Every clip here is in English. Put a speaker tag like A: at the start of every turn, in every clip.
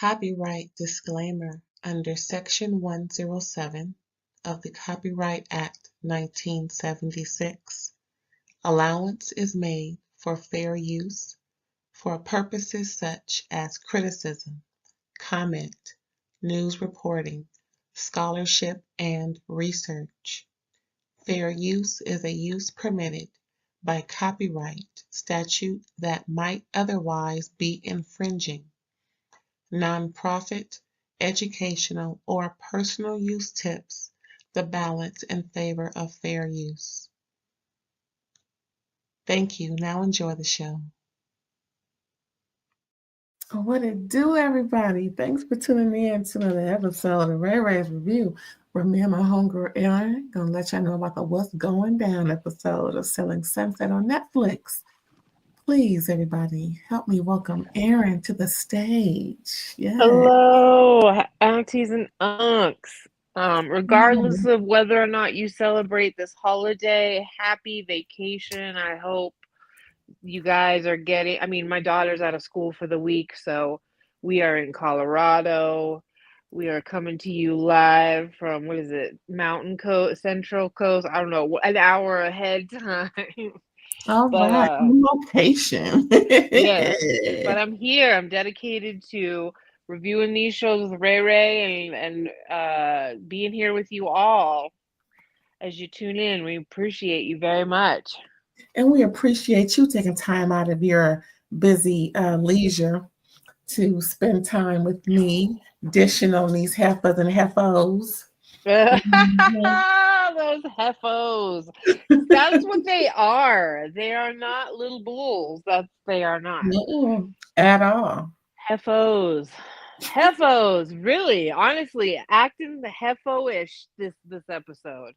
A: Copyright disclaimer under Section 107 of the Copyright Act 1976. Allowance is made for fair use for purposes such as criticism, comment, news reporting, scholarship, and research. Fair use is a use permitted by copyright statute that might otherwise be infringing. Nonprofit, educational, or personal use tips the balance in favor of fair use. Thank you. Now enjoy the show.
B: What it do, everybody? Thanks for tuning in to another episode of RAERAEs Review, where me and my homegirl Erin gonna let y'all know about the What's Going Down episode of Selling Sunset on Netflix. Please, everybody, help me welcome Erin to the stage. Yeah.
C: Hello, aunties and unks. Regardless of whether or not you celebrate this holiday, happy vacation. I hope you guys are getting, my daughter's out of school for the week, so we are in Colorado. We are coming to you live from, what is it, Mountain Coast, Central Coast, I don't know, an hour ahead time.
B: All right, on location.
C: Yes, but I'm here. I'm dedicated to reviewing these shows with Ray Ray and being here with you all as you tune in. We appreciate you very much.
B: And we appreciate you taking time out of your busy leisure to spend time with me, dishing on these heifers and heifos.
C: Those heifos. That's what they are. They are not little bulls. They are not.
B: At all.
C: Heifos. Heifos. Really, honestly, acting the hefo-ish this episode.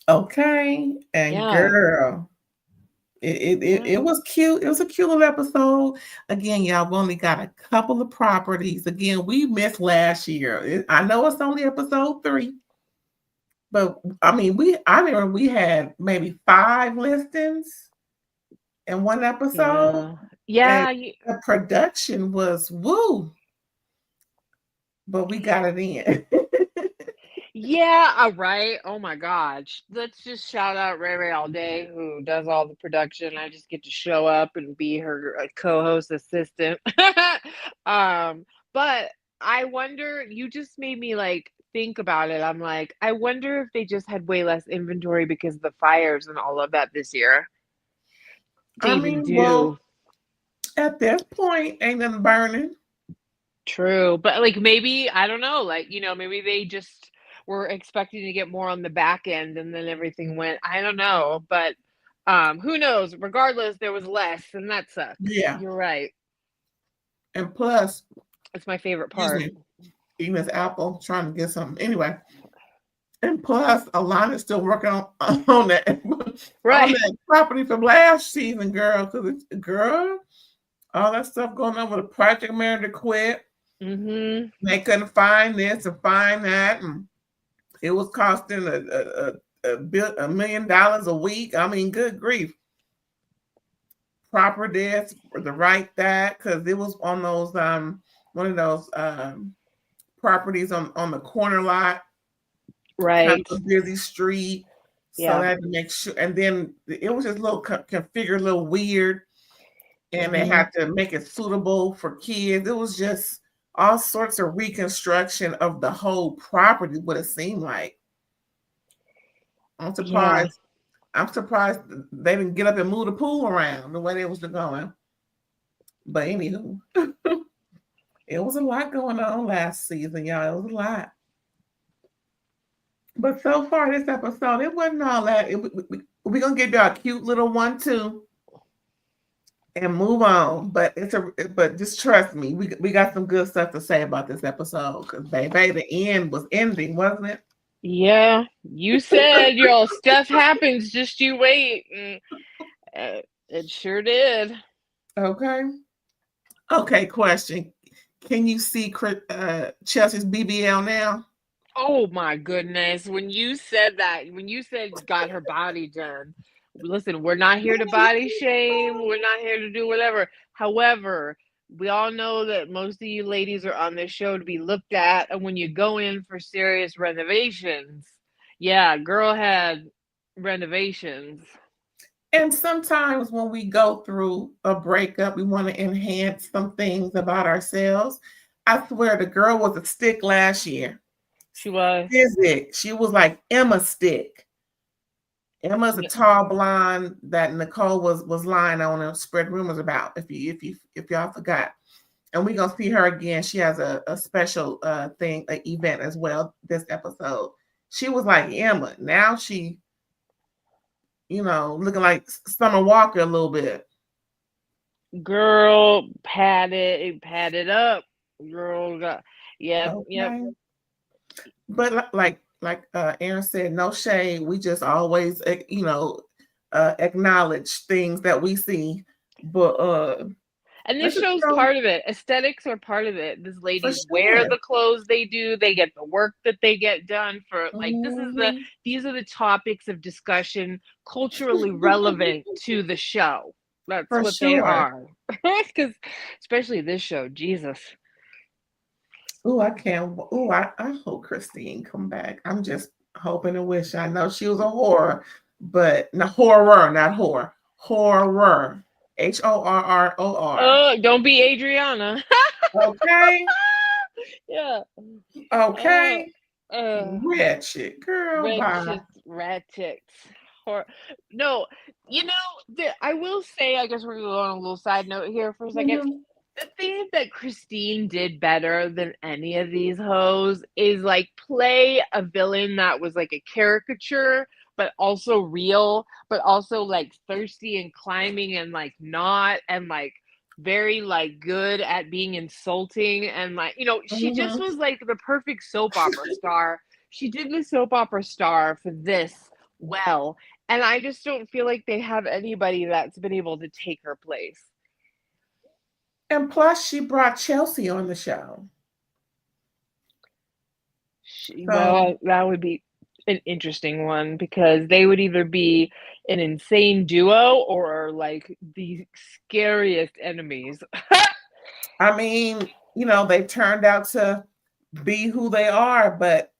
B: Okay. And girl, it was cute. It was a cute little episode. Again, y'all, we only got a couple of properties. Again, we missed last year. I know it's only episode 3. But I remember we had maybe 5 listings in one episode.
C: Yeah.
B: The production was woo. But we got it in.
C: Yeah, all right. Oh my gosh. Let's just shout out Ray Ray all day, who does all the production. I just get to show up and be her co-host assistant. But I wonder, you just made me think about it. I'm like, I wonder if they just had way less inventory because of the fires and all of that this year.
B: Well, at this point, ain't nothing burning.
C: True. But maybe, I don't know, maybe they just were expecting to get more on the back end and then everything went, I don't know. But who knows? Regardless, there was less, and that sucks.
B: Yeah.
C: You're right.
B: And plus,
C: it's my favorite part.
B: Even as Apple trying to get something. Anyway. And plus, Alana's still working on that,
C: right.
B: on that property from last season, girl. Because all that stuff going on with the project manager quit.
C: Mm-hmm.
B: They couldn't find this and find that, and it was costing $1 million a week. I mean, good grief. Proper this, the right that, because it was on those one of those properties on the corner lot.
C: Right.
B: Kind of a busy street. So I had to make sure. And then it was just a little configured, a little weird. And they had to make it suitable for kids. It was just all sorts of reconstruction of the whole property, what it seemed like. I'm surprised. Yeah. I'm surprised they didn't get up and move the pool around the way they was going. But anywho, it was a lot going on last season, y'all. It was a lot. But so far this episode, it wasn't all that. We're gonna give y'all a cute little 1-2 and move on. But but just trust me, we got some good stuff to say about this episode because baby, the end was ending, wasn't it?
C: Yeah, you said your stuff happens. Just you wait. It sure did.
B: Okay. Question: can you see Chelsea's BBL now?
C: Oh my goodness. When you said got her body done, listen, we're not here to body shame. We're not here to do whatever. However, we all know that most of you ladies are on this show to be looked at, and when you go in for serious renovations, yeah, girl had renovations.
B: And sometimes when we go through a breakup, we want to enhance some things about ourselves. I swear the girl was a stick last year.
C: She was.
B: She was like Emma Stick. Emma's a tall blonde that Nicole was lying on and spread rumors about. If y'all forgot, and we're gonna see her again. She has a special thing, an event as well this episode. She was like Emma. Now she, looking like Summer Walker a little bit.
C: Girl, pad it up. Girl, yep,
B: Okay.
C: yep.
B: But like Aaron said, no shade. We just always acknowledge things that we see. But
C: and this show's part of it. Aesthetics are part of it. These ladies wear the clothes they do. They get the work that they get done for. Like these are the topics of discussion, culturally relevant to the show. That's
B: for
C: what
B: sure.
C: they are. Because especially this show, Jesus.
B: Oh, I can't. Oh, I hope Christine come back. I'm just hoping and wishing. I know she was a horror, but not horror, not horror. Horror. HORROR.
C: Oh, don't be Adriana.
B: Okay.
C: Yeah.
B: Okay. Wretched girl.
C: Ratchet. Or no, I will say, I guess we're going on a little side note here for a second.
B: Mm-hmm.
C: The thing that Christine did better than any of these hoes is like play a villain that was like a caricature, but also real, but also like thirsty and climbing and like not, and like very like good at being insulting, and like she just was like the perfect soap opera star. She did the soap opera star for this well, and I just don't feel like they have anybody that's been able to take her place.
B: And plus, she brought Chelsea on the show.
C: Well, that would be an interesting one, because they would either be an insane duo or like the scariest enemies.
B: I mean, they turned out to be who they are, but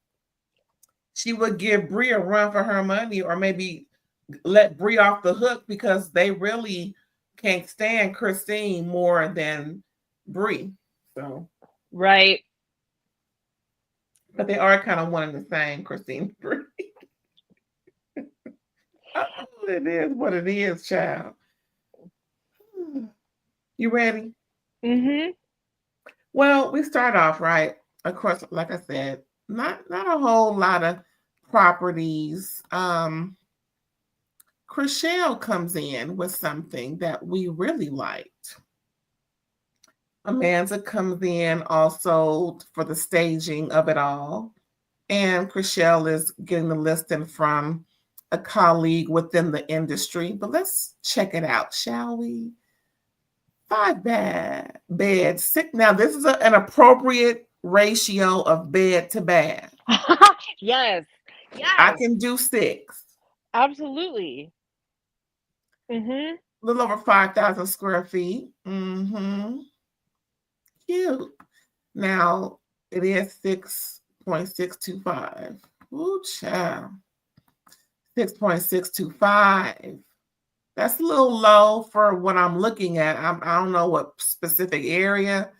B: she would give Brie a run for her money, or maybe let Brie off the hook, because they really can't stand Christine more than Brie. So
C: right.
B: But they are kind of one and the same, Christine and Brie. It is what it is, child. You ready?
C: Mm-hmm.
B: Well, we start off right. Of course, like I said, not a whole lot of properties. Chriselle comes in with something that we really liked. Amanda comes in also for the staging of it all. And Chriselle is getting the listing from a colleague within the industry. But let's check it out, shall we? 5 beds. 6. Now, this is an appropriate ratio of bed to bath.
C: Yes.
B: I can do 6.
C: Absolutely. Mm-hmm.
B: A little over 5,000 square feet. Cute. Now, it is 6.625. Ooh, child. 6.625. That's a little low for what I'm looking at. I don't know what specific area,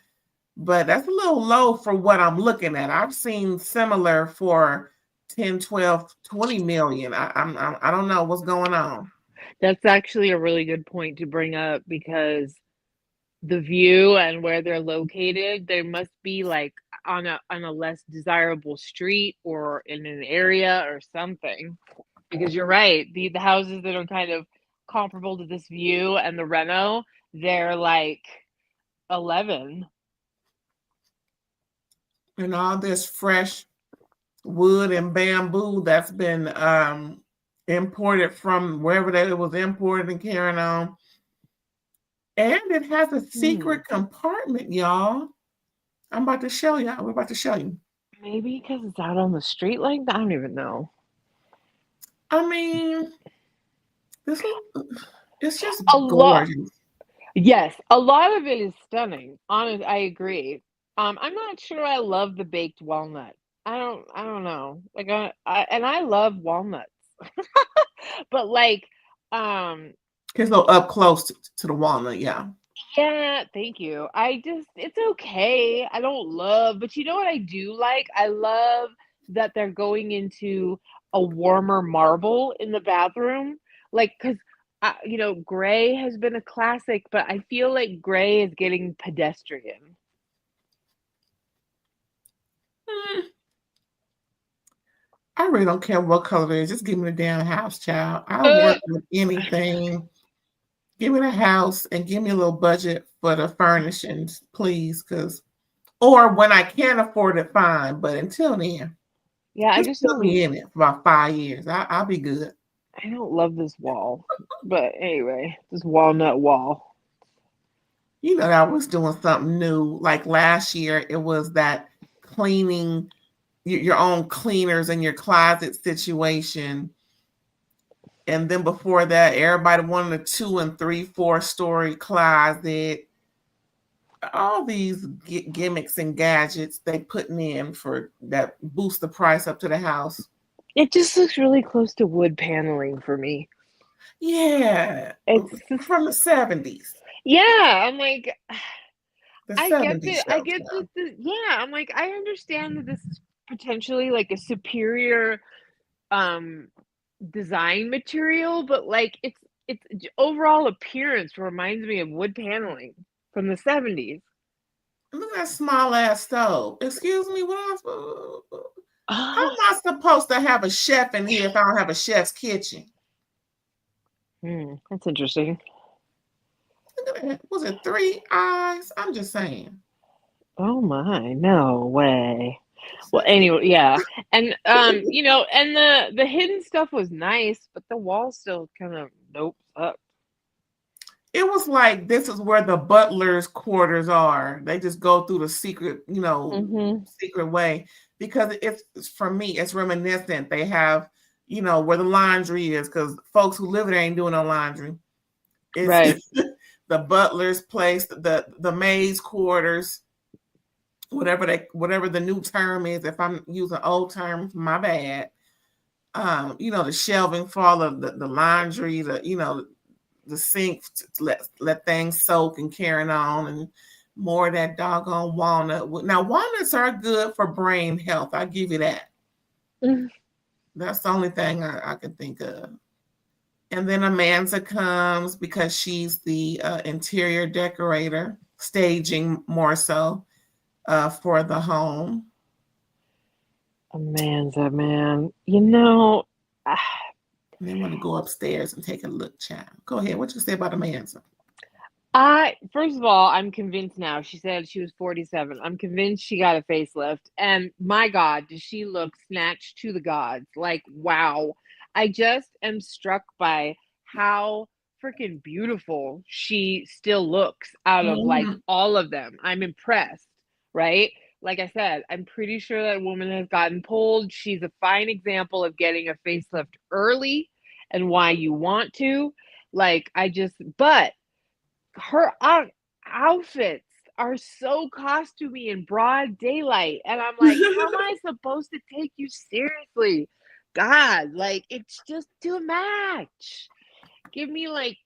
B: but that's a little low for what I'm looking at. I've seen similar for 10, 12, 20 million. I don't know what's going on.
C: That's actually a really good point to bring up, because the view and where they're located, they must be like on a less desirable street or in an area or something. Because you're right, the houses that are kind of comparable to this view and the reno, they're like 11.
B: And all this fresh wood and bamboo that's been imported from wherever that it was imported and carrying on. And it has a secret compartment, y'all. I'm about to show y'all. We're about to show you.
C: Maybe because it's out on the street like that. I don't even know.
B: I mean, it's just gorgeous.
C: Yes, a lot of it is stunning. Honest, I agree. I'm not sure I love the baked walnut. I don't know. Like I love walnuts. But like um
B: It's a little up close to the walnut, yeah.
C: yeah, thank you. It's okay. I don't love, but you know what I do like? I love that they're going into a warmer marble in the bathroom. Like, cause gray has been a classic, but I feel like gray is getting pedestrian.
B: Mm, I really don't care what color it is. Just give me the damn house, child. I'll
C: Uh,
B: work with anything. Give me the house and give me a little budget for the furnishings, please. Or when I can afford it, fine. But until then,
C: yeah, I
B: just
C: just
B: put
C: don't.
B: me in it for about 5 years. I'll be good.
C: I don't love this wall, but anyway, this walnut wall.
B: You know, I was doing something new. Like last year, it was that cleaning your own cleaners in your closet situation. And then before that, everybody wanted a 2 and 3, 4-story closet. All these gimmicks and gadgets they putting in for that boost the price up to the house.
C: It just looks really close to wood paneling for me.
B: Yeah,
C: It's just,
B: from the 70s.
C: yeah, I'm like,
B: The
C: I get
B: 70s
C: that. I
B: show.
C: get that. Yeah, I'm like, I understand that this is potentially like a superior um design material, but like it's overall appearance reminds me of wood paneling from the 70s.
B: Look at that small ass stove. Excuse me, what else? How
C: Oh,
B: am I supposed to have a chef in here if I don't have a chef's kitchen?
C: that's interesting.
B: Look at that. Was it 3 eyes? I'm just saying.
C: Oh my, no way. Well,
B: Sexy.
C: anyway, yeah. And and the hidden stuff was nice, but the wall still kind of nope up.
B: It was like this is where the butler's quarters are. They just go through the secret,
C: Mhm.
B: secret way because it's for me, it's reminiscent. They have, where the laundry is because folks who live there ain't doing no laundry. It's
C: Right.
B: the butler's place, the maid's quarters, whatever the new term is. If I'm using old terms, my bad. The shelving for all of the laundry, the sink to let things soak and carrying on, and more of that doggone walnut. Now walnuts are good for brain health. I give you that.
C: Mhm.
B: That's the only thing I can think of. And then Amanda comes because she's the interior decorator, staging more so for the home.
C: Amanza, man. Ah,
B: And they want to go upstairs and take a look, child. Go ahead. What you say about Amanda?
C: I first of all, I'm convinced now. She said she was 47. I'm convinced she got a facelift. And my God, does she look snatched to the gods? Like, wow. I just am struck by how freaking beautiful she still looks out of like
B: Mhm.
C: all of them. I'm impressed, right? Like I said, I'm pretty sure that woman has gotten pulled. She's a fine example of getting a facelift early and why you want to. But her outfits are so costumey in broad daylight, and I'm like, how am I supposed to take you seriously? God, like it's just too much. Give me like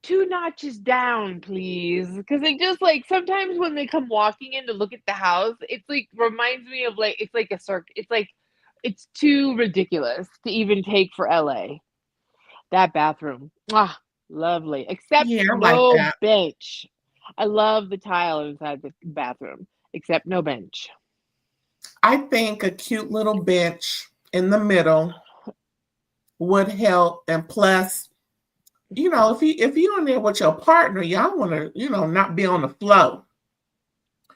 C: 2 notches down, please, because it just like sometimes when they come walking in to look at the house, it's like reminds me of like it's like a circ. It's like it's too ridiculous to even take for LA. That bathroom. Ah, lovely. Except
B: Yeah, I like
C: no
B: that.
C: bench. I love the tile inside the bathroom, except no bench.
B: I think a cute little bench in the middle would help. And plus, if you're in there with your partner, y'all want to, not be on the floor.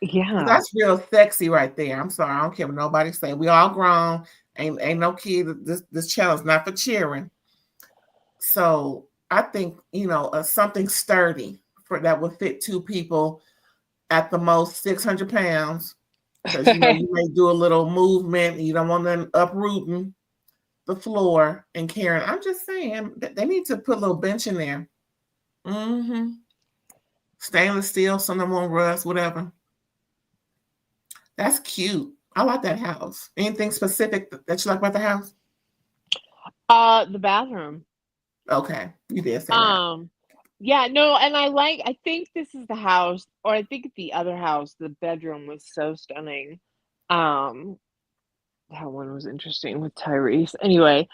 C: Yeah.
B: That's real sexy right there. I'm sorry, I don't care what nobody say. We all grown. Ain't no kid. This channel is not for cheering. So I think something sturdy for that would fit 2 people at the most 600 pounds because you may do a little movement. You don't want them uprooting the floor and carrying. I'm just saying that they need to put a little bench in there. Mm-hmm. stainless steel, some of them won't rust, whatever. That's cute. I like that house. Anything specific that you like about the house?
C: The bathroom.
B: Okay, you did say that.
C: Yeah, no, and I think this is the house, or I think the other house, the bedroom was so stunning. That one was interesting with Tyrese. Anyway,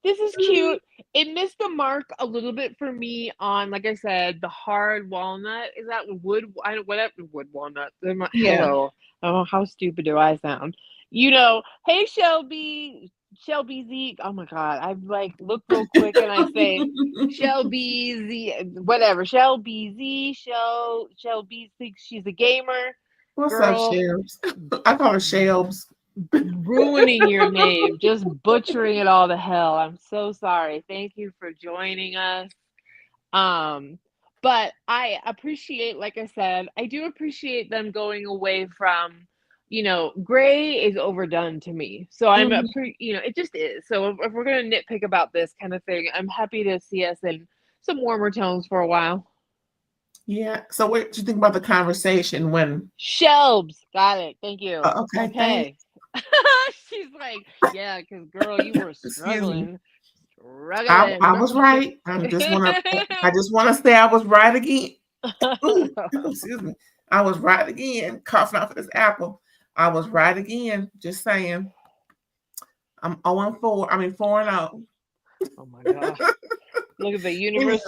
C: this is cute. It missed the mark a little bit for me on, like I said, the hard walnut. Is that wood? Whatever, wood walnut.
B: Yeah.
C: Hello. Oh, how stupid do I sound? Hey Shelby, Shelby Zeke. Oh my God, I like look real quick and I say Shelby Z, whatever. Shelby Z, Shelby thinks she's a gamer.
B: What's up,
C: Girl,
B: Shelbs? I call her Shelbs.
C: ruining your name, just butchering it all to hell. I'm so sorry. Thank you for joining us. But I appreciate, like I said, I do appreciate them going away from, gray is overdone to me. So it just is. So if we're gonna nitpick about this kind of thing, I'm happy to see us in some warmer tones for a while.
B: Yeah. So what do you think about the conversation when
C: Shelbs, got it. Thank you.
B: okay,
C: Okay. She's like, yeah, because girl, you were
B: excuse me.
C: struggling.
B: I was right. I just wanna say I was right again. Ooh, excuse me. I was right again, coughing off of this apple. I was right again. Just saying. I'm 0-4. 4-0.
C: Oh my gosh. Look at the universe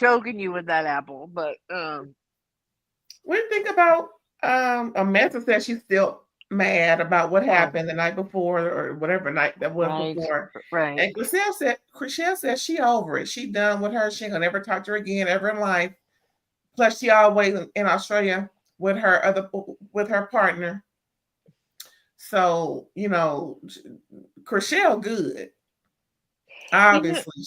C: choking you with that apple. But
B: what do you think about Amanda said she's still mad about what happened the night before or whatever night that was before.
C: Right.
B: And Chriselle said she over it. She done with her. She ain't gonna never talk to her again ever in life. Plus, she always in Australia with her partner. So, Chriselle good. Obviously,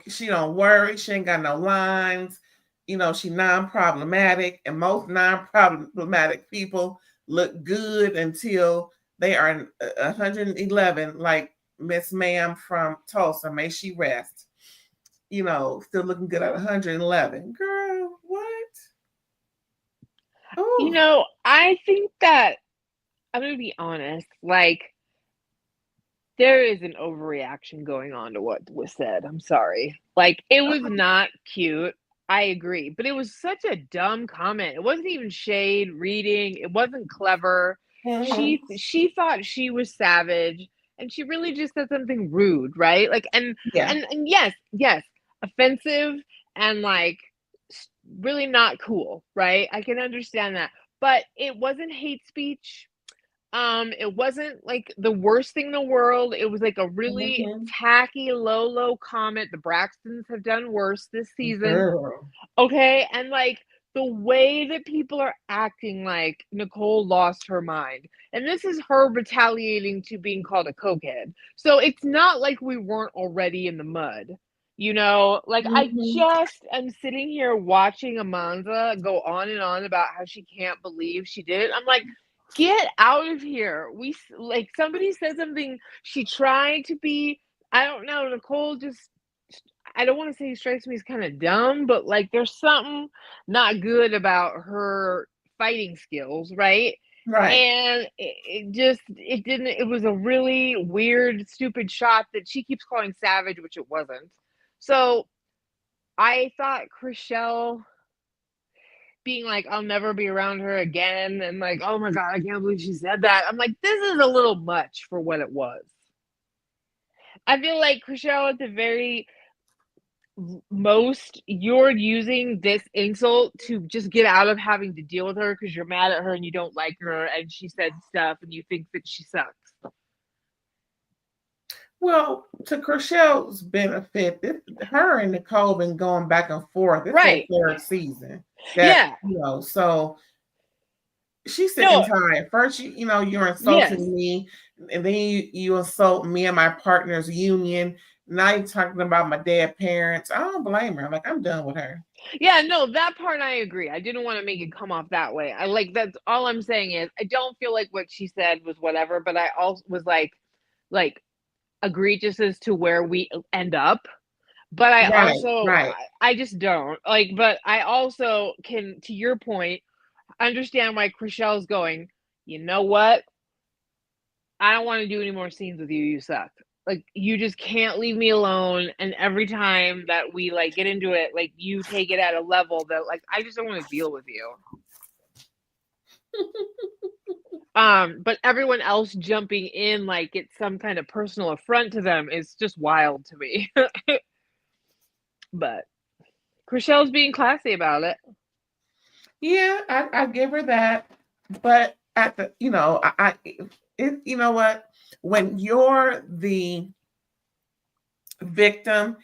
B: she don't worry. She ain't got no lines. She non-problematic, and most non-problematic people look good until they are 111, like Miss Ma'am from Tulsa. May she rest. Still looking good at 111. Girl, what?
C: Ooh. I think that I'm gonna be honest. Like, there is an overreaction going on to what was said. I'm sorry. Like, it was not cute. I agree. But it was such a dumb comment. It wasn't even shade reading. It wasn't clever.
B: Mm-hmm.
C: She thought she was savage, and she really just said something rude, right? Like, and yes, offensive and like really not cool, right? I can understand that. But it wasn't hate speech. It wasn't like the worst thing in the world. It was like a really tacky, low comment. The Braxtons have done worse this season.
B: Girl.
C: Okay. And like the way that people are acting like Nicole lost her mind. And this is her retaliating to being called a cokehead. So it's not like we weren't already in the mud. I just am sitting here watching Amanza go on and on about how she can't believe she did it. I'm like, get out of here. Somebody said something. She tried to be, I don't know, Nicole just, I don't want to say strikes me as kind of dumb, but like there's something not good about her fighting skills, right?
B: Right.
C: And it was a really weird, stupid shot that she keeps calling savage, which it wasn't. So I thought Chriselle being like, I'll never be around her again, and like, oh my God, I can't believe she said that. I'm like, this is a little much for what it was. I feel like Chriselle, at the very most, you're using this insult to just get out of having to deal with her because you're mad at her and you don't like her and she said stuff and you think that she sucks.
B: Well, to Chriselle's benefit, her and Nicole been going back and forth. This is their third season. So she's sick and tired. First, you're insulting me, and then you insult me and my partner's union. Now you're talking about my dead parents. I don't blame her. Like, I'm done with her.
C: Yeah, no, that part I agree. I didn't want to make it come off that way. That's all I'm saying is I don't feel like what she said was whatever, but I also was like egregious as to where we end up. But I
B: Right,
C: also,
B: right.
C: I just don't like. But I also can, to your point, understand why Chriselle's going, you know what? I don't want to do any more scenes with you. You suck. Like, you just can't leave me alone. And every time that we like get into it, like, you take it at a level that, like, I just don't want to deal with you. But everyone else jumping in like it's some kind of personal affront to them is just wild to me. But Chriselle's being classy about it.
B: Yeah, I give her that. But at the, you know, you know what? When you're the victim,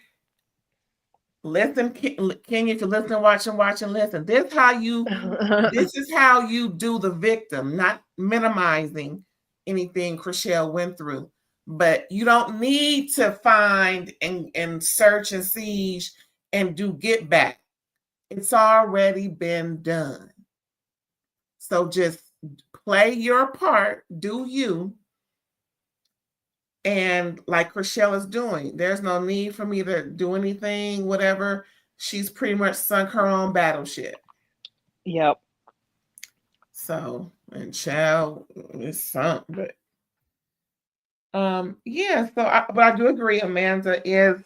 B: listen, Kenya, to listen, watch, and listen. This is how you do the victim, not minimizing anything Chriselle went through. But you don't need to find and search and siege and do get back. It's already been done. So just play your part, do you. And like Chriselle is doing, there's no need for me to do anything, whatever. She's pretty much sunk her own battleship.
C: Yep.
B: So, and child is sunk, but yeah, but I do agree, Amanda is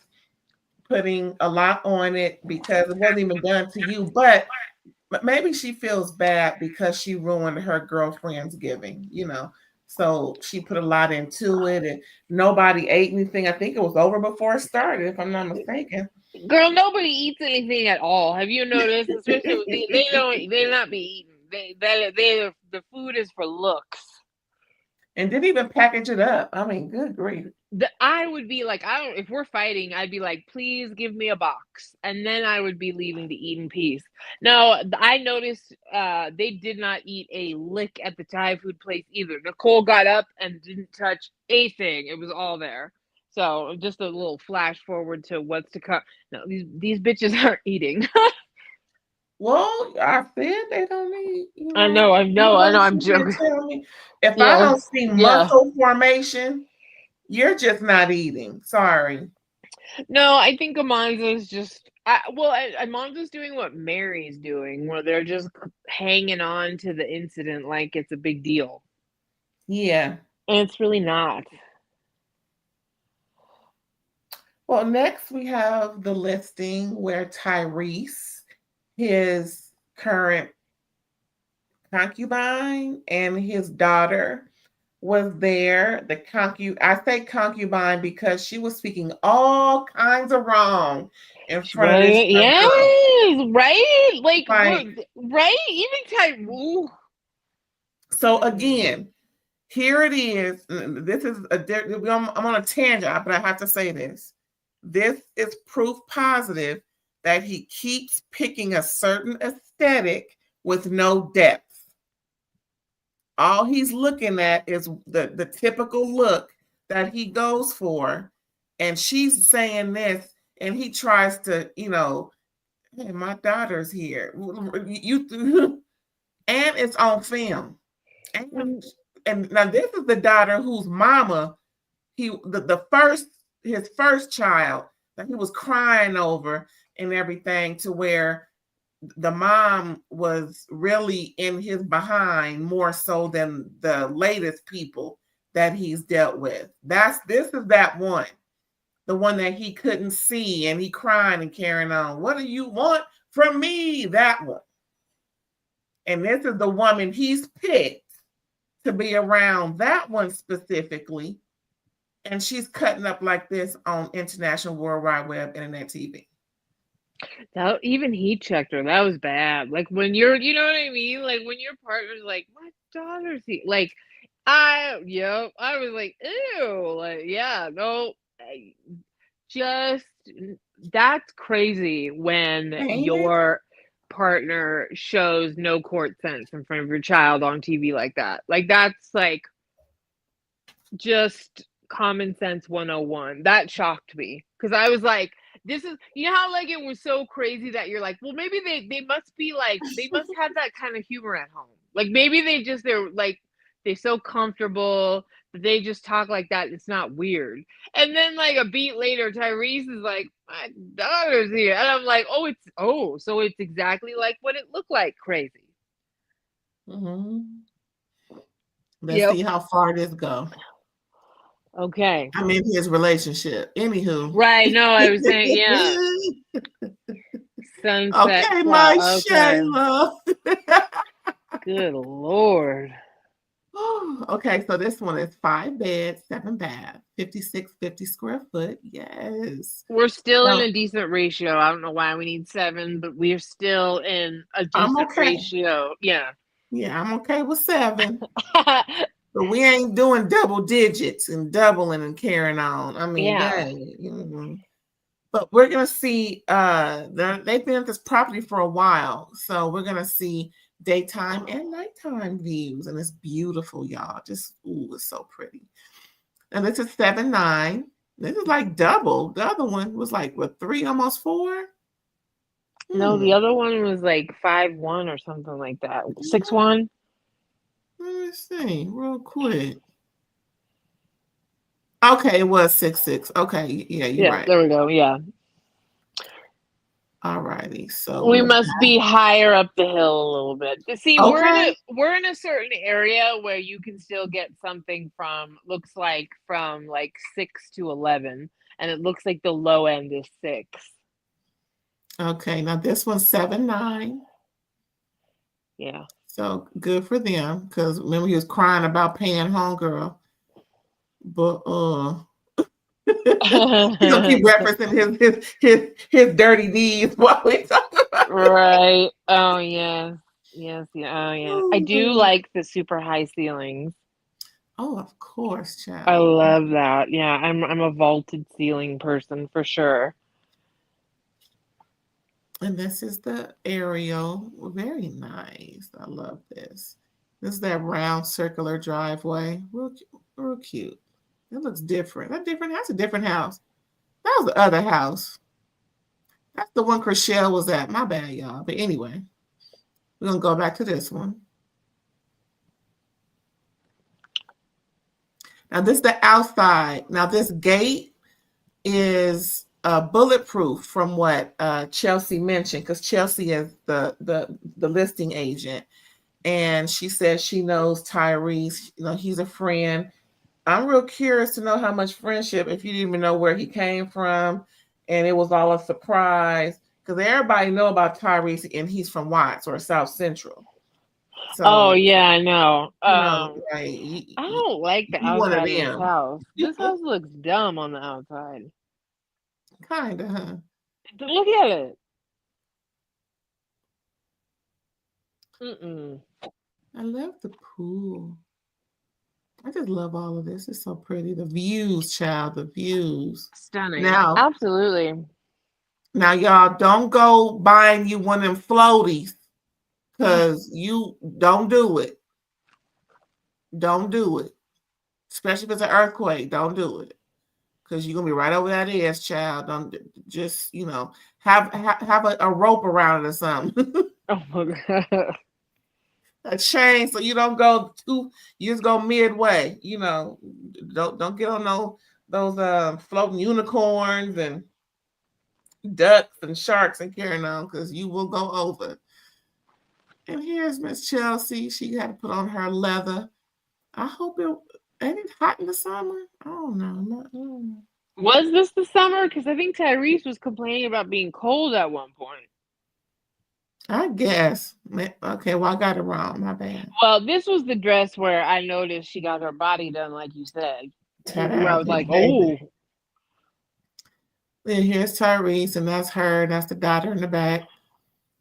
B: putting a lot on it because it wasn't even done to you, but maybe she feels bad because she ruined her girlfriend's giving, you know. So she put a lot into it, and nobody ate anything. I think it was over before it started, if I'm not mistaken.
C: Girl, nobody eats anything at all. Have you noticed? Especially they not be eating. The food is for looks.
B: And didn't even package it up. I mean, good grief.
C: I would be like, I don't. If we're fighting, I'd be like, please give me a box, and then I would be leaving to eat in peace. Now, I noticed they did not eat a lick at the Thai food place either. Nicole got up and didn't touch a thing. It was all there. So just a little flash forward to what's to come. No, these bitches aren't eating.
B: Well, I said they don't need, you
C: I
B: know.
C: know, I'm joking.
B: Tell me if I
C: Yes,
B: don't see muscle formation, you're just not eating. Sorry.
C: No, I think Amanza's just. Amanza's doing what Mary's doing, where they're just hanging on to the incident like it's a big deal.
B: Yeah.
C: And it's really not.
B: Well, next we have the listing where Tyrese, his current concubine, and his daughter was there. I say concubine because she was speaking all kinds of wrong in front of this
C: yes, right? Like right? Even
B: Ooh. So again, here it is. This is I'm on a tangent, but I have to say this. This is proof positive that he keeps picking a certain aesthetic with no depth. All he's looking at is the typical look that he goes for. And she's saying this, and he tries to, you know, hey, my daughter's here. You and it's on film. And now this is the daughter whose mama, his first child that he was crying over and everything, to where the mom was really in his behind more so than the latest people that he's dealt with. This is that one, the one that he couldn't see and he crying and carrying on. What do you want from me? That one. And this is the woman he's picked to be around, that one specifically. And she's cutting up like this on international World Wide Web Internet TV.
C: That even he checked her. That was bad. Like when you're, you know what I mean? Like when your partner's like, my daughter's here. Like I was like, ew. Like, yeah, no. Just that's crazy when your partner shows no court sense in front of your child on TV like that. Like that's like just common sense 101. That shocked me because I was like, this is, you know how like it was so crazy that you're like, well, maybe they must be like, they must have that kind of humor at home. Like maybe they're like, they're so comfortable they just talk like that. It's not weird. And then like a beat later, Tyrese is like, my daughter's here. And I'm like, so it's exactly like what it looked like. Crazy.
B: Let's see how far this go.
C: Okay.
B: I'm in his relationship. Anywho.
C: Right. No, I was saying, yeah. Sunset.
B: Okay, my Shayla.
C: Good Lord.
B: Okay, so this one is 5 beds, 7 baths, 50 square foot. Yes.
C: We're still in a decent ratio. I don't know why we need 7, but we're still in a decent ratio. Yeah.
B: Yeah, I'm okay with 7. But we ain't doing double digits and doubling and carrying on. I mean, but we're gonna see they've been at this property for a while. So we're gonna see daytime and nighttime views, and it's beautiful, y'all. Just it's so pretty. And this is 7.9. This is like double. The other one was like 3, almost 4.
C: No, the other one was like 5.1 or something like that. 6.1.
B: Let me see real quick. Okay, it was 6.6. Okay, yeah, you're right.
C: There we go. Yeah.
B: All righty. So
C: we must be higher up the hill a little bit. See, we're in a certain area where you can still get something from 6 to 11, and it looks like the low end is 6.
B: Okay, now this one's 7.9.
C: Yeah.
B: So good for them, because remember he was crying about paying homegirl. But he's gonna keep referencing his dirty deeds while we talk about
C: right. Oh yes. Yes, yeah. Oh yeah. I do like the super high ceilings.
B: Oh, of course, child.
C: I love that. Yeah, I'm a vaulted ceiling person for sure.
B: And this is the aerial. Very nice. I love this. This is that round circular driveway. Real cute. It looks different. That's a different house. That was the other house. That's the one Chriselle was at. My bad, y'all. But anyway, we're going to go back to this one. Now, this is the outside. Now, this gate is bulletproof from what Chelsea mentioned, because Chelsea is the listing agent. And she says she knows Tyrese. You know, he's a friend. I'm real curious to know how much friendship, if you didn't even know where he came from, and it was all a surprise, because everybody know about Tyrese, and he's from Watts or South Central.
C: So, yeah, I know.
B: I
C: don't like the outside of this house. This house looks dumb on the outside.
B: Kinda, huh?
C: Look at it.
B: I love the pool. I just love all of this. It's so pretty. The views, child, the views.
C: Stunning. Now, absolutely.
B: Now, y'all, don't go buying you one of them floaties, because you don't do it. Don't do it. Especially if it's an earthquake. Don't do it. Because you're going to be right over that edge, child. Don't just, have a rope around it or something.
C: Oh, my God.
B: A chain, so you don't go you just go midway. Don't get on those floating unicorns and ducks and sharks and carrying on, because you will go over. And here's Miss Chelsea. She had to put on her leather. I hope ain't it hot in the summer? I don't know.
C: Was this the summer? Because I think Tyrese was complaining about being cold at one point. I
B: guess. Okay, well, I got it wrong. My bad.
C: Well, this was the dress where I noticed she got her body done, like you said. Where I was like, oh.
B: And here's Tyrese, and that's her. That's the daughter in the back.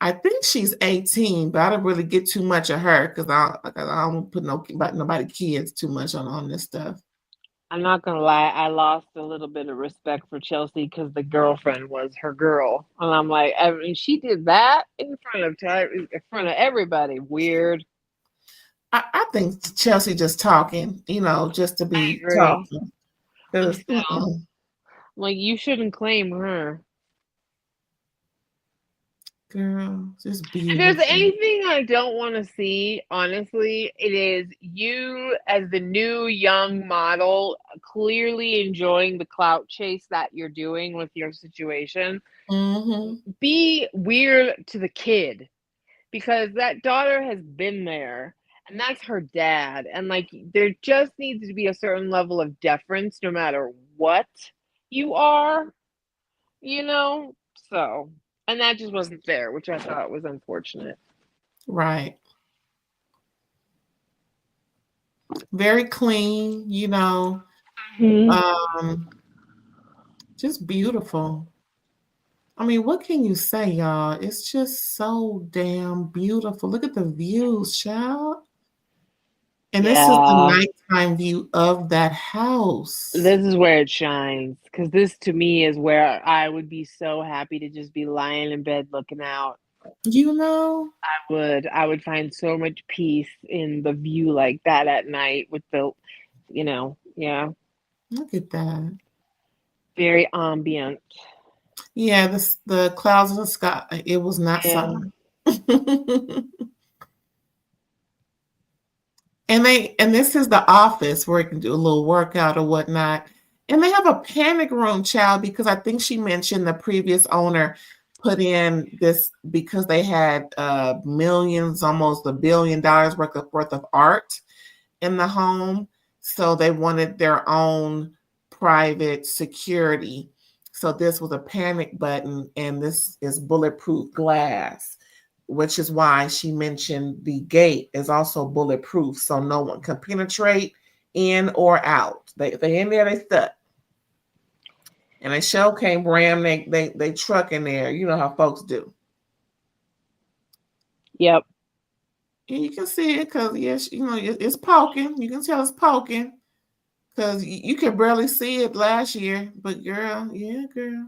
B: I think she's 18, but I don't really get too much of her, because I don't put nobody kids too much on this stuff.
C: I'm not gonna lie, I lost a little bit of respect for Chelsea because the girlfriend was her girl, and I'm like, I mean, she did that in front of everybody. Weird.
B: I think Chelsea just talking, just to be talking.
C: Like, you shouldn't claim her.
B: Girl, just
C: If there's
B: beautiful.
C: anything I don't want to see, honestly, it is you as the new young model clearly enjoying the clout chase that you're doing with your situation. Be weird to the kid, because that daughter has been there and that's her dad. And like, there just needs to be a certain level of deference no matter what you are, you know? So, and that just wasn't there, which I thought was unfortunate.
B: Right. Very clean, you know. Just beautiful. I mean, what can you say, y'all? It's just so damn beautiful. Look at the views, child. And this is the
C: Yeah.
B: nighttime view of that house.
C: This is where it shines, because this to me is where I would be so happy to just be lying in bed looking out.
B: You know?
C: I would find so much peace in the view like that at night with the, yeah.
B: Look at that.
C: Very ambient.
B: Yeah, the clouds in the sky. It was not
C: Yeah.
B: summer. And this is the office where you can do a little workout or whatnot. And they have a panic room, child, because I think she mentioned the previous owner put in this because they had millions, almost $1 billion worth of art in the home. So they wanted their own private security. So this was a panic button, and this is bulletproof glass, which is why she mentioned the gate is also bulletproof, so no one can penetrate in or out. They in there, they stuck. And a shell came ram they truck in there. You know how folks do.
C: Yep.
B: And you can see it because yes, you know it's poking. You can tell it's poking because you could barely see it last year. But girl, yeah, girl,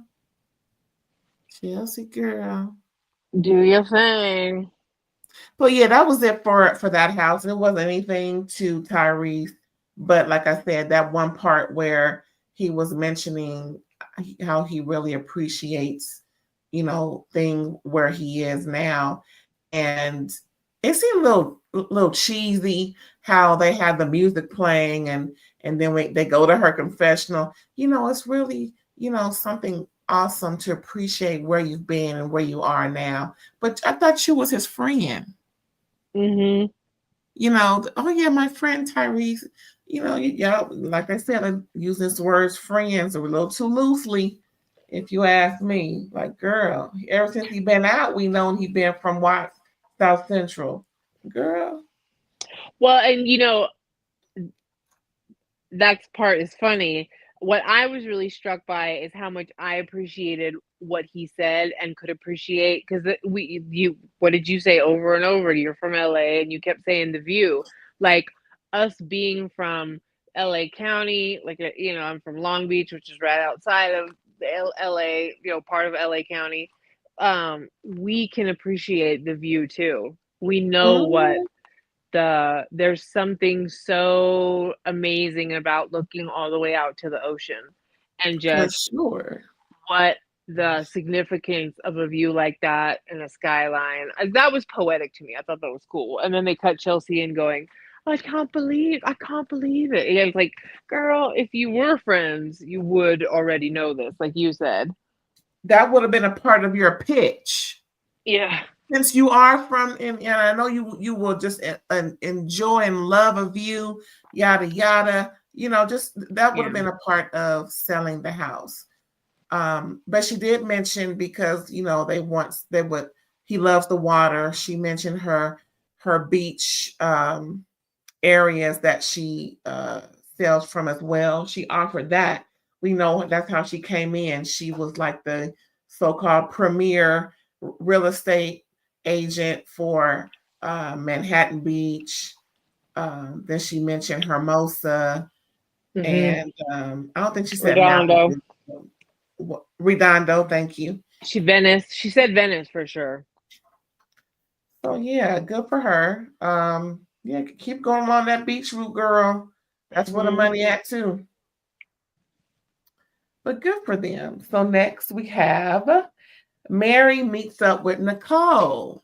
B: Chelsea girl.
C: Do your thing.
B: But yeah, that was it for that house. It wasn't anything to Tyrese, but like I said, that one part where he was mentioning how he really appreciates, thing where he is now, and it seemed a little cheesy how they had the music playing and then they go to her confessional. It's really something awesome to appreciate where you've been and where you are now. But I thought you was his friend. Oh yeah, my friend Tyrese. Y'all, like I said, I use this words friends a little too loosely, if you ask me. Like, girl, ever since he been out, we known he been from South Central. Girl.
C: Well, and that part is funny. What I was really struck by is how much I appreciated what he said and could appreciate, because what did you say over and over? You're from LA and you kept saying the view. Like, us being from LA County, like, I'm from Long Beach, which is right outside of the LA, part of LA County. We can appreciate the view too. We know what there's something so amazing about looking all the way out to the ocean, and just
B: sure
C: what the significance of a view like that in a skyline. That was poetic to me. I thought that was cool. And then they cut Chelsea in going, I can't believe it. And I was like, girl, if you were friends, you would already know this, like you said.
B: That would have been a part of your pitch.
C: Yeah.
B: Since you are from, and I know you will just enjoy and love a view, yada yada. Just that would have been a part of selling the house. But she did mention, because he loves the water. She mentioned her beach areas that she sells from as well. She offered that. We know that's how she came in. She was like the so-called premier real estate agent for Manhattan Beach. Then she mentioned Hermosa, and I don't think she said
C: Redondo.
B: Redondo, thank you.
C: She said Venice for sure.
B: So yeah, good for her. Yeah, keep going on that beach route, girl. That's where the money at too. But good for them. So next we have Mary meets up with Nicole.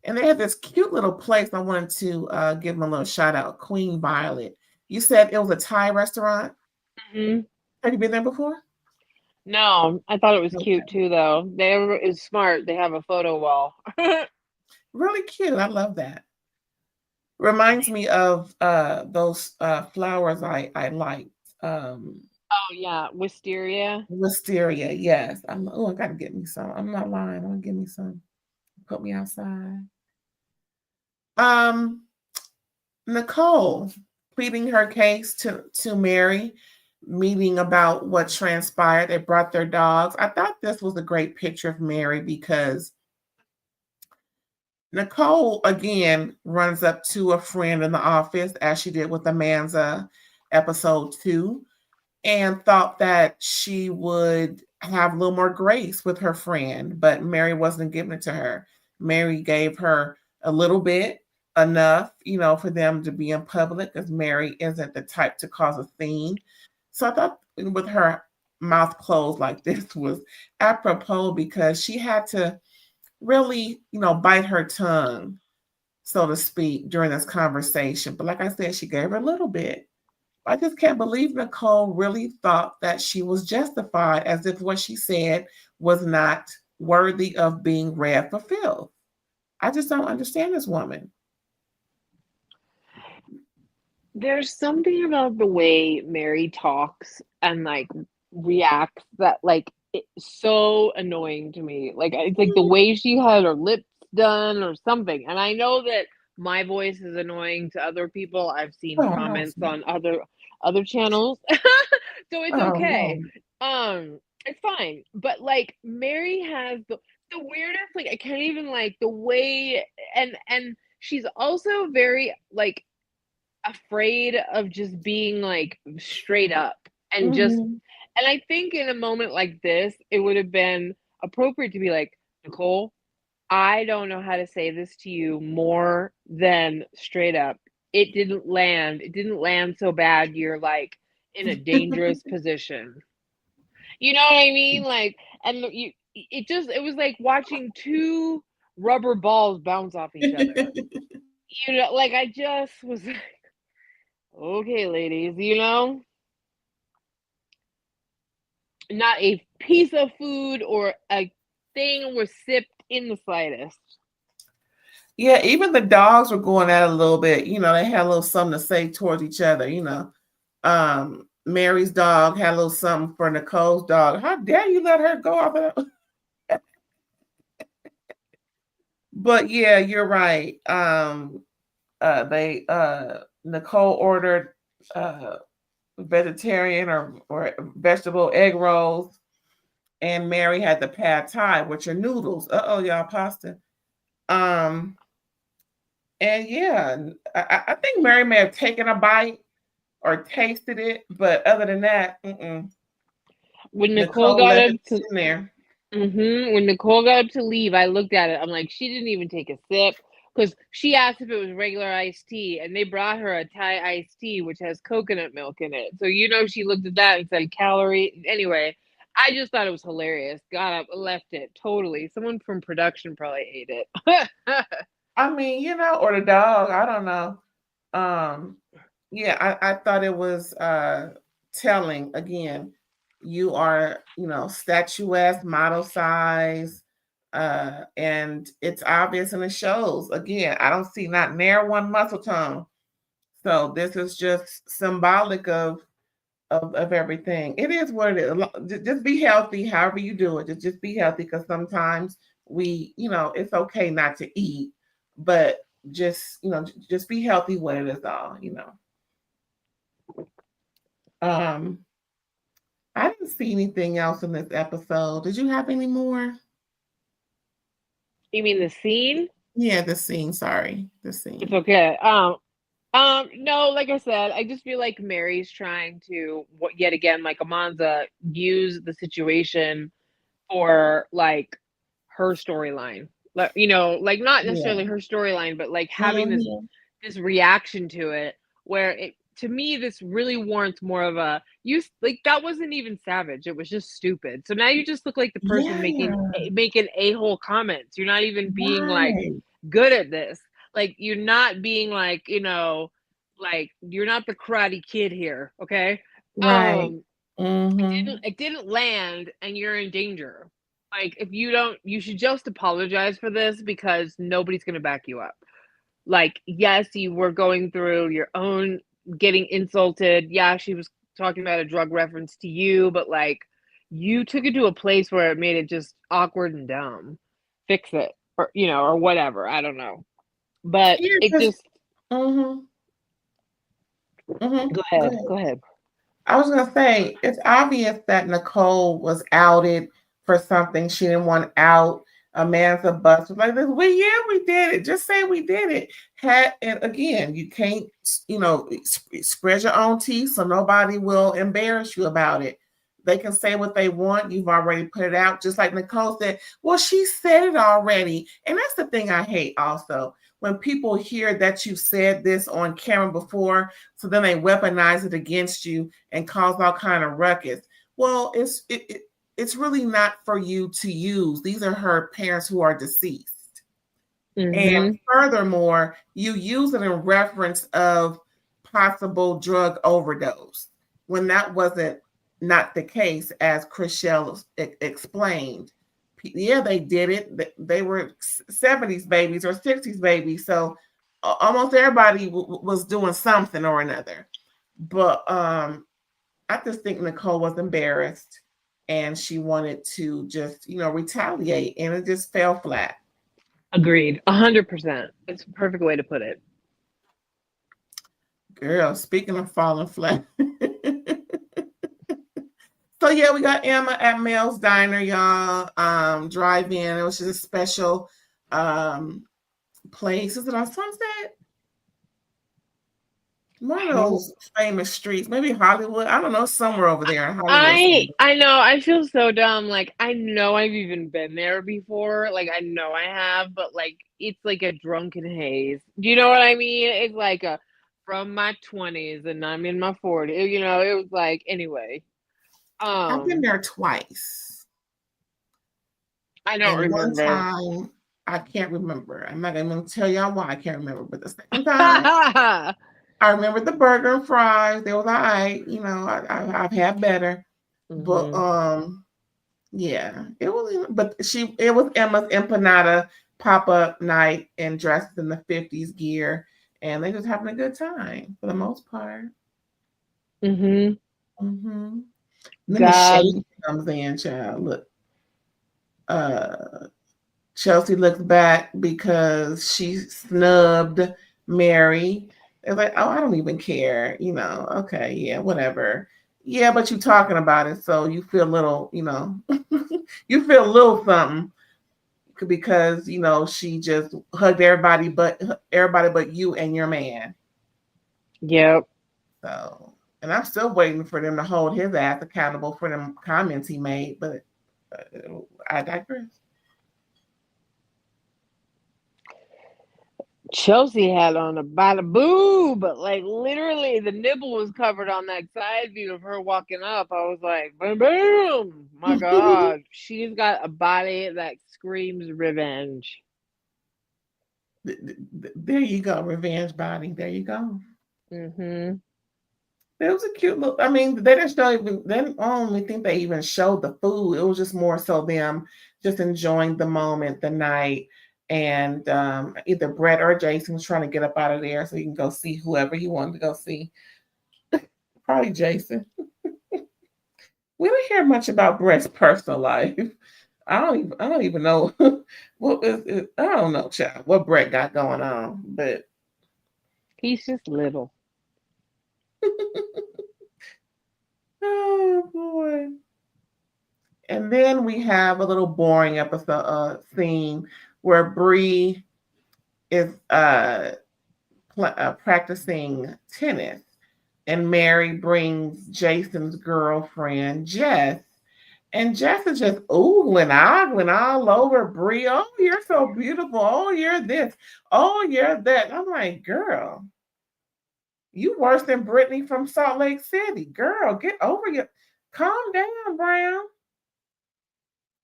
B: And they have this cute little place. I wanted to give them a little shout out, Queen Violet. You said it was a Thai restaurant.
C: Mm-hmm.
B: Have you been there before?
C: No, I thought it was
B: Okay.
C: cute too, though. It's smart. They have a photo wall.
B: Really cute. I love that. Reminds me of those flowers I liked.
C: Oh yeah, wisteria.
B: Wisteria, yes. I gotta get me some. I'm not lying. I'm gonna give me some. Put me outside. Nicole pleading her case to Mary, meeting about what transpired. They brought their dogs. I thought this was a great picture of Mary because Nicole again runs up to a friend in the office as she did with Amanza episode 2 and thought that she would have a little more grace with her friend, but Mary wasn't giving it to her. Mary gave her a little bit, enough, for them to be in public, because Mary isn't the type to cause a scene. So I thought with her mouth closed like this was apropos because she had to really, bite her tongue, so to speak, during this conversation. But like I said, she gave her a little bit. I just can't believe Nicole really thought that she was justified, as if what she said was not worthy of being read for filth. I just don't understand this woman.
C: There's something about the way Mary talks and like reacts that like it's so annoying to me. Like it's like the way she had her lips done or something. And I know that my voice is annoying to other people. I've seen
B: Oh, no,
C: comments on other channels. So it's
B: oh,
C: okay.
B: no.
C: It's fine. But like Mary has the weirdest, like I can't even like the way and she's also very like afraid of just being like straight up and just
B: Mm-hmm.
C: and I think in a moment like this it would have been appropriate to be like, Nicole, I don't know how to say this to you more than straight up. It didn't land so bad you're like in a dangerous position. You know what I mean? Like and it was like watching two rubber balls bounce off each other. You know, like I just was like, okay, ladies, not a piece of food or a thing was sipped in the slightest.
B: Yeah, even the dogs were going at it a little bit. They had a little something to say towards each other. Mary's dog had a little something for Nicole's dog. How dare you let her go off of that? But yeah, you're right. They Nicole ordered vegetarian or vegetable egg rolls, and Mary had the pad thai, which are noodles. Y'all, pasta. And yeah, I think Mary may have taken a bite or tasted it, but other than that,
C: When Nicole
B: Nicole
C: got
B: left
C: up
B: it
C: to
B: in there.
C: when Nicole got up to leave, I looked at it. I'm like, she didn't even take a sip because she asked if it was regular iced tea, and they brought her a Thai iced tea which has coconut milk in it. So she looked at that and said calorie. Anyway, I just thought it was hilarious. Got up, left it totally. Someone from production probably ate it.
B: I mean, or the dog. I don't know. Yeah, I thought it was telling. Again, you are, statuesque, model size, and it's obvious and it shows. Again, I don't see not near one muscle tone. So this is just symbolic of everything. It is what it is. Just be healthy, however you do it. Just be healthy, because sometimes it's okay not to eat, but just be healthy when it is all. I didn't see anything else in this episode. Did you have any more?
C: You mean the scene?
B: Yeah, the scene. Sorry, the scene.
C: It's okay. No, like I said, I just feel like Mary's trying to, yet again, like Amanza, use the situation for like her storyline. Like, like not necessarily
B: Yeah.
C: her storyline, but like having
B: Mhm.
C: this reaction to it where to me, this really warrants more of a like that wasn't even savage. It was just stupid. So now you just look like the person making a-hole comments. You're not even being like good at this. Like you're not being like, like you're not the Karate Kid here, okay?
B: Right.
C: It didn't land and you're in danger. Like if you don't, you should just apologize for this because nobody's going to back you up. Like, yes, you were going through your own getting insulted. Yeah, she was talking about a drug reference to you, but like you took it to a place where it made it just awkward and dumb. Fix it, or whatever. I don't know. But it just
B: Go ahead.
C: Go ahead.
B: I was gonna say it's obvious that Nicole was outed for something she didn't want out. Amanda Bus was like, "Well, yeah, we did it. Just say we did it." And again, you can't, spread your own tea so nobody will embarrass you about it. They can say what they want. You've already put it out. Just like Nicole said, well, she said it already. And that's the thing I hate also. When people hear that you said this on camera before, so then they weaponize it against you and cause all kind of ruckus. Well, it's really not for you to use. These are her parents who are deceased. And furthermore, you use it in reference of possible drug overdose when that wasn't not the case, as Chriselle explained. Yeah, they did it. They were 70s babies or 60s babies. So almost everybody was doing something or another. But I just think Nicole was embarrassed and she wanted to just, retaliate, and it just fell flat.
C: Agreed. 100%. It's a perfect way to put it.
B: Girl, speaking of falling flat. So yeah, we got Emma at Mel's Diner, y'all. Drive-in. It was just a special place. Is it on Sunset? One of those famous streets, maybe Hollywood. I don't know, somewhere over there in Hollywood.
C: I know. I feel so dumb. Like I know I've even been there before. Like I know I have, but like it's like a drunken haze. Do you know what I mean? It's like from my 20s and I'm in my 40s. It was like anyway.
B: I've been there twice.
C: I don't remember.
B: One time, I can't remember. I'm not going to tell y'all why I can't remember. But the second time, I remember the burger and fries. They was all right. I've had better. But yeah, it was. But it was Emma's empanada pop-up night and dressed in the 50s gear, and they just having a good time for the most part. Then the shade comes in, child. Look. Chelsea looks back because she snubbed Mary. It's like, oh, I don't even care. Okay, yeah, whatever. Yeah, but you're talking about it, so you feel a little, you feel a little something because she just hugged everybody but you and your man.
C: Yep.
B: So, and I'm still waiting for them to hold his ass accountable for them comments he made, but I digress.
C: Chelsea had on a bada boob, but like literally the nipple was covered on that side view of her walking up. I was like, boom, boom. My God, she's got a body that screams revenge.
B: There you go, revenge body. There you go. It was a cute look. I mean, they didn't show even. They don't only think they even showed the food. It was just more so them just enjoying the moment, the night. And either Brett or Jason was trying to get up out of there so he can go see whoever he wanted to go see. Probably Jason. We didn't hear much about Brett's personal life. I don't even know what is. I don't know, child, what Brett got going on, but
C: he's just little.
B: Oh boy. And then we have a little boring episode scene where Bree is practicing tennis, and Mary brings Jason's girlfriend Jess, and Jess is just oogling, ogling all over Bree. Oh, you're so beautiful. Oh, you're this. Oh, you're that. I'm like, girl, You worse than Brittany from Salt Lake City. Girl, get over your calm down, Brown.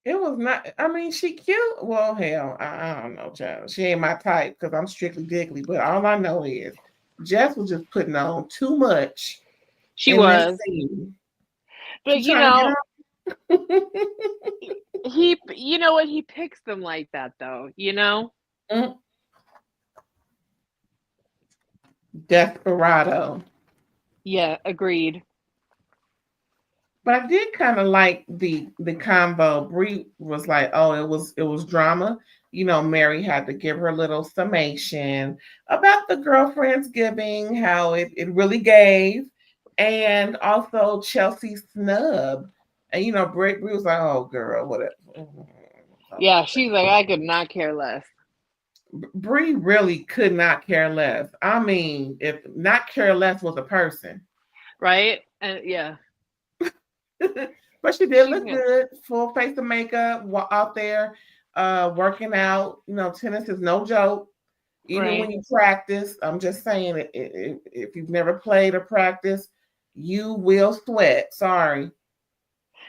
B: It was not, I mean, she cute. Well, hell, I don't know, child. She ain't my type because I'm strictly diggly. But all I know is Jess was just putting on too much
C: She
B: in this
C: was.
B: scene.
C: But
B: She trying to get out.
C: you know what? He picks them like that, though, you know?
B: Desperado.
C: Yeah, agreed.
B: But I did kind of like the combo. Brie was like, "Oh, it was drama." You know, Mary had to give her little summation about the girlfriends giving, how it really gave, and also Chelsea's snub. And you know, Brie was like, "Oh, girl, whatever."
C: Yeah, she's like, I could not care less.
B: Brie really could not care less. I mean, if not care less was a person,
C: right? And yeah.
B: But she did
C: She's
B: look
C: good.
B: good, full face of makeup, out there working out. You know, tennis is no joke. Even when
C: Right.
B: you practice, I'm just saying, if you've never played or practiced, you will sweat. Sorry,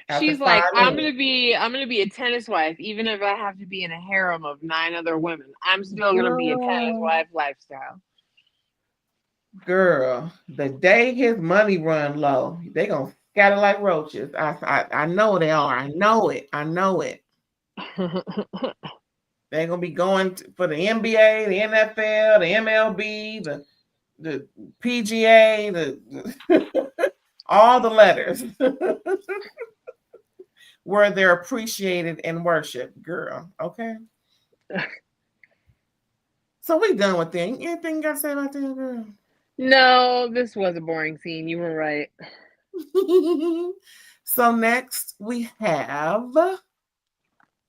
B: after
C: She's like,
B: 5 minutes.
C: I'm gonna be a tennis wife, even if I have to be in a harem of 9 other women. I'm still gonna be a tennis
B: Girl,
C: wife lifestyle.
B: girl, the day his money run low, they gonna scatter like roaches. I know they are. I know it. I know it. They're gonna be going for the NBA, the NFL, the MLB, the PGA, the all the letters where they're appreciated and worshiped, girl. Okay. So we done with that. Anything you gotta say about that, girl?
C: No, this was a boring scene. You were right.
B: So next we have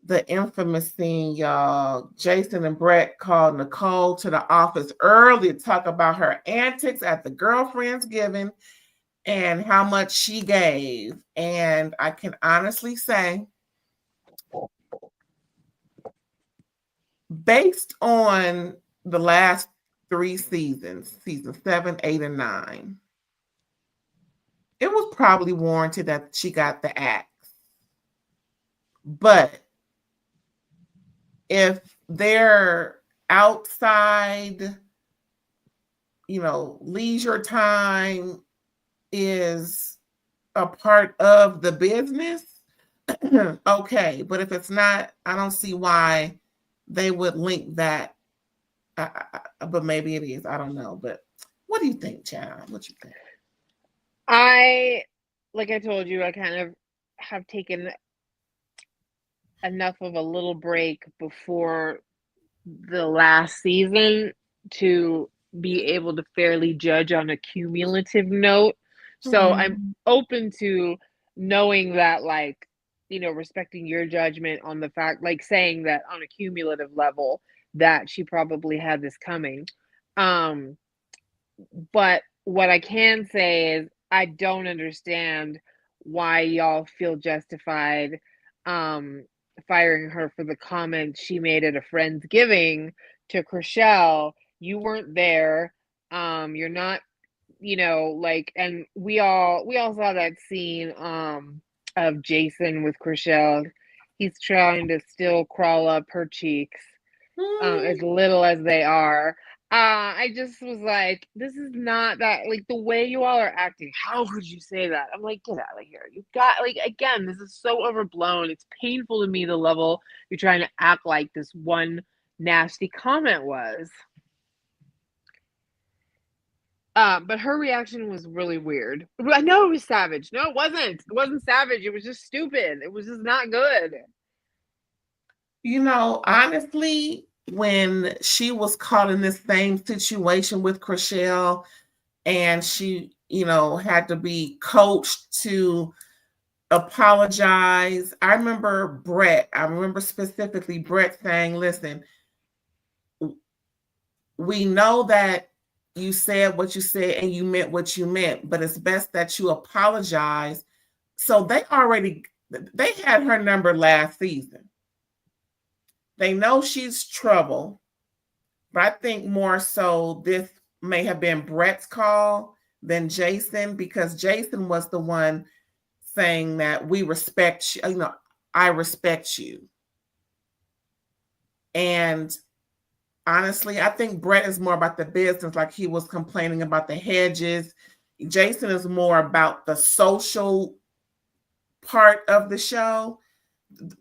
B: the infamous scene, y'all. Jason and Brett called Nicole to the office early to talk about her antics at the girlfriend's giving and how much she gave. And I can honestly say, based on the last 3 seasons, season 7, 8, and 9, it was probably warranted that she got the axe. But if they're outside, you know, leisure time is a part of the business, okay. But if it's not, I don't see why they would link that. But maybe it is. I don't know. But what do you think, child? What you think?
C: Like I told you, I kind of have taken enough of a little break before the last season to be able to fairly judge on a cumulative note. So I'm open to knowing that, like, you know, respecting your judgment on the fact, like saying that on a cumulative level that she probably had this coming. Um, but what I can say is I don't understand why y'all feel justified um firing her for the comment she made at a friend's giving to Chriselle. You weren't there. You're not, you know, like, and we all saw that scene of Jason with Chriselle. He's trying to still crawl up her cheeks, as little as they are. I just was like, this is not that, like, the way you all are acting. How could you say that? I'm like, get out of here. You've got, like, again, this is so overblown. It's painful to me the level you're trying to act like this one nasty comment was. But her reaction was really weird. I know it was savage. No, it wasn't. It wasn't savage. It was just stupid. It was just not good.
B: You know, honestly, when she was caught in this same situation with Chriselle and she, you know, had to be coached to apologize. I remember specifically Brett saying, listen, we know that you said what you said and you meant what you meant, but it's best that you apologize. So they had her number last season. They know she's trouble, but I think more so this may have been Brett's call than Jason, because Jason was the one saying that we respect you, I respect you. And honestly, I think Brett is more about the business, like he was complaining about the hedges. Jason is more about the social part of the show.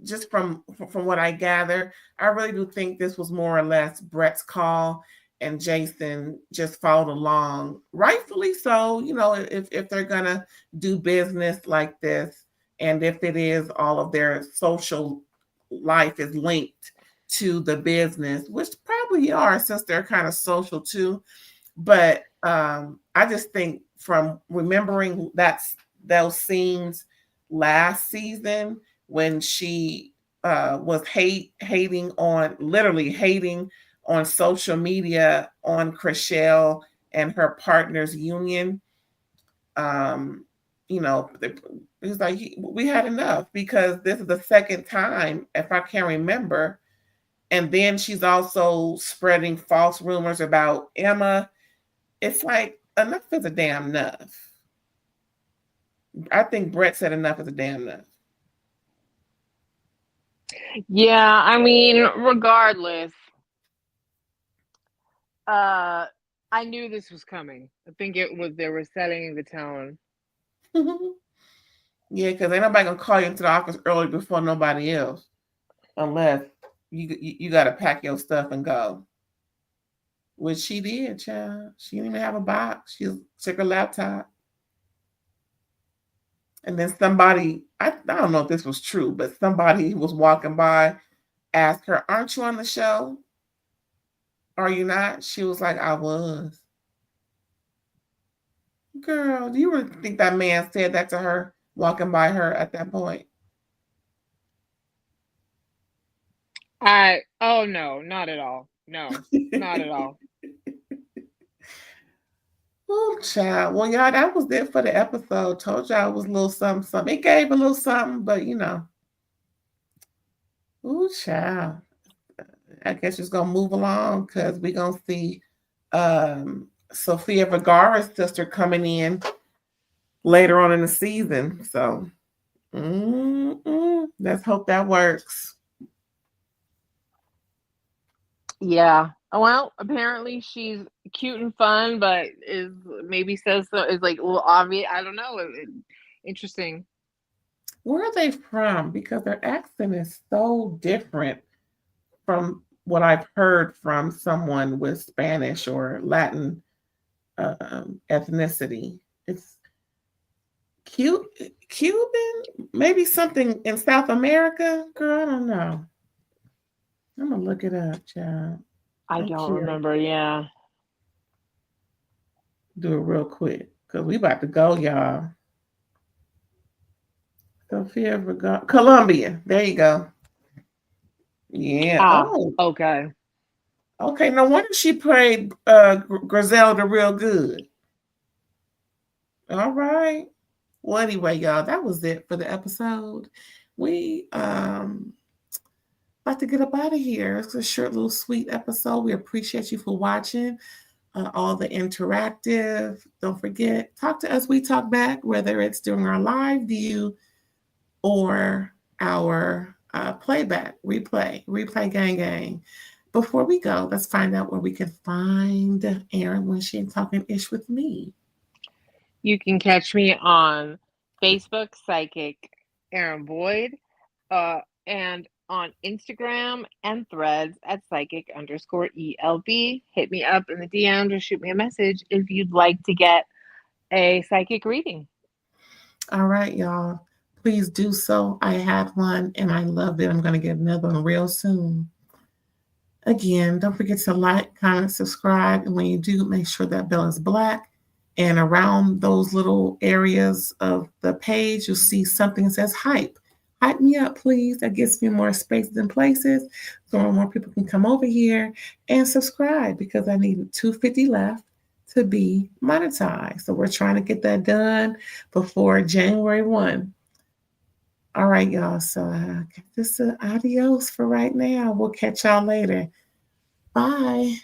B: Just from what I gather, I really do think this was more or less Brett's call, and Jason just followed along, rightfully so. If they're gonna do business like this, and if it is all of their social life is linked to the business, which probably are, since they're kind of social too. But I just think, from remembering those scenes last season, when she was literally hating on social media on Chrishell and her partner's union. It's like we had enough, because this is the second time, if I can remember. And then she's also spreading false rumors about Emma. It's like, enough is a damn enough. I think Brett said enough is a damn enough.
C: Yeah, I mean, regardless, I knew this was coming. I think they were setting the tone.
B: Yeah, because ain't nobody gonna call you into the office early before nobody else, unless you got to pack your stuff and go. Which she did, child. She didn't even have a box. She took her laptop. And then somebody, I don't know if this was true, but somebody was walking by, asked her, "Aren't you on the show? Are you not?" She was like, "I was." Girl, do you really think that man said that to her, walking by her at that point?
C: Oh no, not at all. No, not at all.
B: Oh, child. Well, y'all, that was it for the episode. Told y'all it was a little something, something. It gave a little something, but oh, child. I guess just gonna move along, because we're gonna see Sofia Vergara's sister coming in later on in the season. So let's hope that works.
C: Yeah. Well, apparently she's cute and fun, but is like a little obvious. I don't know. Interesting.
B: Where are they from? Because their accent is so different from what I've heard from someone with Spanish or Latin ethnicity. It's Cuban, maybe something in South America. Girl, I don't know. I'm gonna look it up, child.
C: I don't remember. Yeah.
B: Do it real quick, because we about to go, y'all. Sofia Vergara, Colombia. There you go. Yeah.
C: Okay.
B: Okay. No wonder she played Griselda real good. All right. Well, anyway, y'all, that was it for the episode. We about to get up out of here. It's a short, little, sweet episode. We appreciate you for watching. All the interactive. Don't forget, talk to us. We talk back, whether it's during our live view or our playback, replay gang. Before we go, let's find out where we can find Erin when she's talking ish with me.
C: You can catch me on Facebook, Psychic Erin Boyd, and on Instagram and Threads at psychic_ELB. Hit me up in the DMs or shoot me a message if you'd like to get a psychic reading.
B: All right, y'all. Please do so. I had one and I loved it. I'm going to get another one real soon. Again, don't forget to like, comment, subscribe. And when you do, make sure that bell is black. And around those little areas of the page, you'll see something that says hype. Hype me up, please. That gives me more spaces and places so more people can come over here and subscribe, because I need 250 left to be monetized. So we're trying to get that done before January 1. All right, y'all. So this is adios for right now. We'll catch y'all later. Bye.